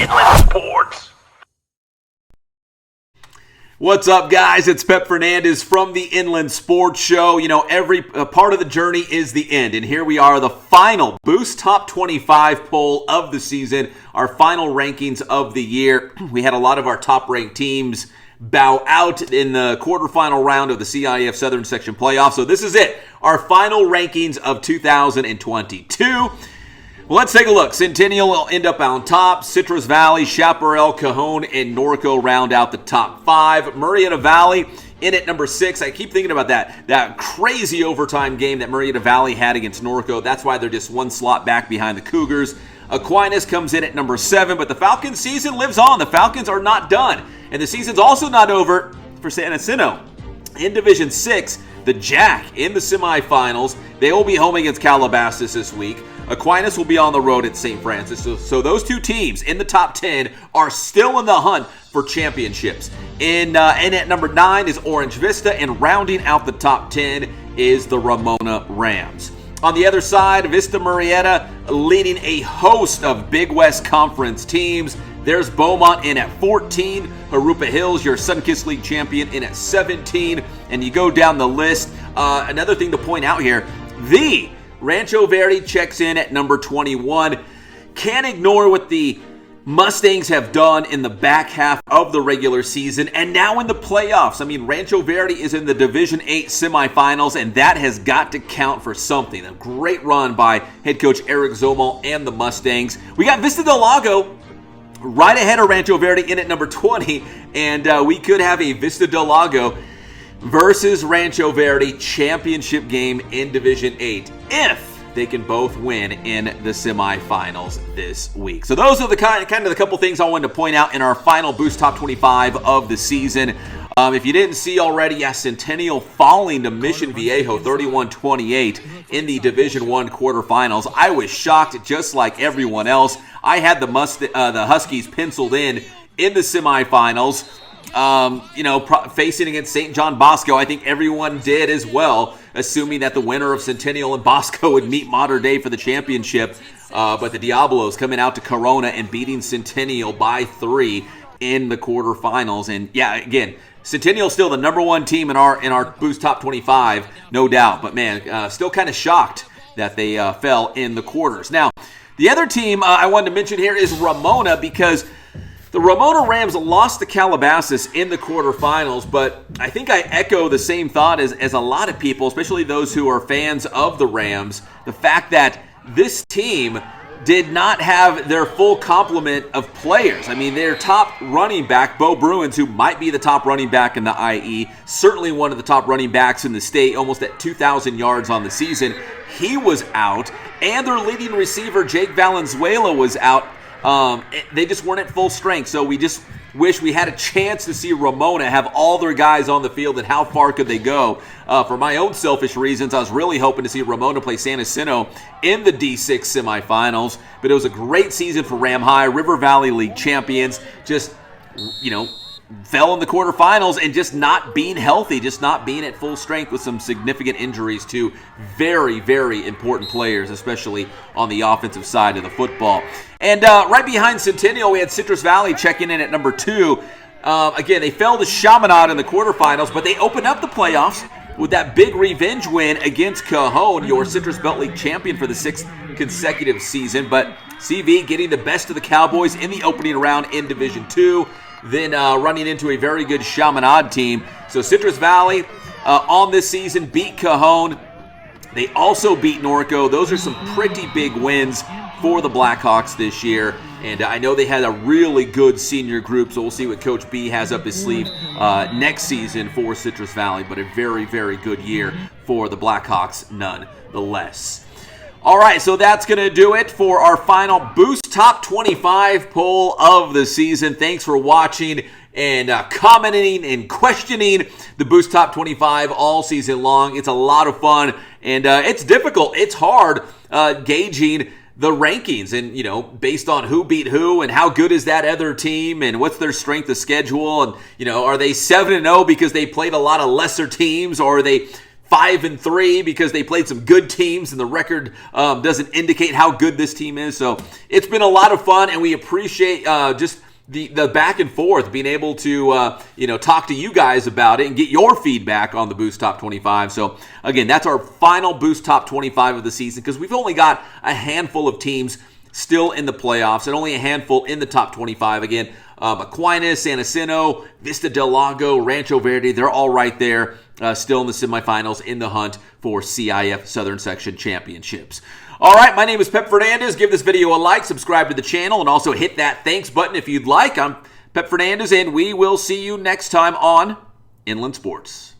Inland Sports. What's up, guys? It's Pep Fernandez from the Inland Sports Show. You know, every part of the journey is the end, and here we are, the final Boost Top 25 poll of the season, our final rankings of the year. We had a lot of our top-ranked teams bow out in the quarterfinal round of the CIF Southern Section playoffs, so this is it, our final rankings of 2022. Well, let's take a look. Centennial will end up on top. Citrus Valley, Chaparral, Cajon, and Norco round out the top 5. Murrieta Valley in at number 6. I keep thinking about that crazy overtime game that Murrieta Valley had against Norco. That's why they're just one slot back behind the Cougars. Aquinas comes in at number 7, but the Falcons season lives on. The Falcons are not done. And the season's also not over for San Jacinto. In Division 6, the Jack in the semifinals. They will be home against Calabasas this week. Aquinas will be on the road at St. Francis. So those two teams in the top 10 are still in the hunt for championships. And at number 9 is Orange Vista, and rounding out the top 10 is the Ramona Rams. On the other side, Vista Murrieta leading a host of Big West Conference teams. There's Beaumont in at 14. Harupa Hills, your Sunkist League champion, in at 17. And you go down the list. Another thing to point out here, the Rancho Verde checks in at number 21. Can't ignore what the Mustangs have done in the back half of the regular season and now in the playoffs. I mean, Rancho Verde is in the Division 8 semifinals, and that has got to count for something. A great run by head coach Eric Zomal and the Mustangs. We got Vista Del Lago right ahead of Rancho Verde in at number 20, and we could have a Vista Del Lago versus Rancho Verde championship game in Division 8 if they can both win in the semifinals this week. So those are the kind of the couple things I wanted to point out in our final Boost Top 25 of the season. If you didn't see already, Centennial falling to Mission Viejo 31-28 in the Division 1 quarterfinals. I was shocked just like everyone else. I had the Huskies penciled in the semifinals. Facing against St. John Bosco. I think everyone did as well, assuming that the winner of Centennial and Bosco would meet Mater Dei for the championship. But the Diablos coming out to Corona and beating Centennial by 3 in the quarterfinals. And yeah, again, Centennial still the number 1 team in our Boost Top 25, no doubt. But man, still kind of shocked that they fell in the quarters. Now, the other team I wanted to mention here is Ramona, because the Ramona Rams lost to Calabasas in the quarterfinals, but I think I echo the same thought as a lot of people, especially those who are fans of the Rams. The fact that this team did not have their full complement of players. I mean, their top running back, Bo Bruins, who might be the top running back in the IE, certainly one of the top running backs in the state, almost at 2,000 yards on the season, he was out. And their leading receiver, Jake Valenzuela, was out. They just weren't at full strength, so we just wish we had a chance to see Ramona have all their guys on the field, and how far could they go. For my own selfish reasons, I was really hoping to see Ramona play San Jacinto in the D6 semifinals, but it was a great season for Ram High, River Valley League champions, just, fell in the quarterfinals and just not being healthy, just not being at full strength with some significant injuries to very, very important players, especially on the offensive side of the football. And right behind Centennial, we had Citrus Valley checking in at number 2. Again, they fell to Chaminade in the quarterfinals, but they opened up the playoffs with that big revenge win against Cajon, your Citrus Belt League champion for the 6th consecutive season. But CV getting the best of the Cowboys in the opening round in Division 2. Then running into a very good Chaminade team. So Citrus Valley on this season beat Cajon. They also beat Norco. Those are some pretty big wins for the Blackhawks this year. And I know they had a really good senior group, so we'll see what Coach B has up his sleeve next season for Citrus Valley. But a very, very good year for the Blackhawks nonetheless. All right, so that's going to do it for our final Boost Top 25 poll of the season. Thanks for watching and commenting and questioning the Boost Top 25 all season long. It's a lot of fun, and it's difficult. It's hard gauging the rankings and, based on who beat who and how good is that other team and what's their strength of schedule. And, are they 7-0 because they played a lot of lesser teams, or are they 5-3 because they played some good teams, and the record doesn't indicate how good this team is. So it's been a lot of fun, and we appreciate just the back and forth, being able to talk to you guys about it and get your feedback on the Boost Top 25. So again, that's our final Boost Top 25 of the season, because we've only got a handful of teams still in the playoffs and only a handful in the top 25. Again, Aquinas, San Jacinto, Vista del Lago, Rancho Verde, they're all right there, still in the semifinals in the hunt for CIF Southern Section Championships. All right, my name is Pep Fernandez. Give this video a like, subscribe to the channel, and also hit that thanks button if you'd like. I'm Pep Fernandez, and we will see you next time on Inland Sports.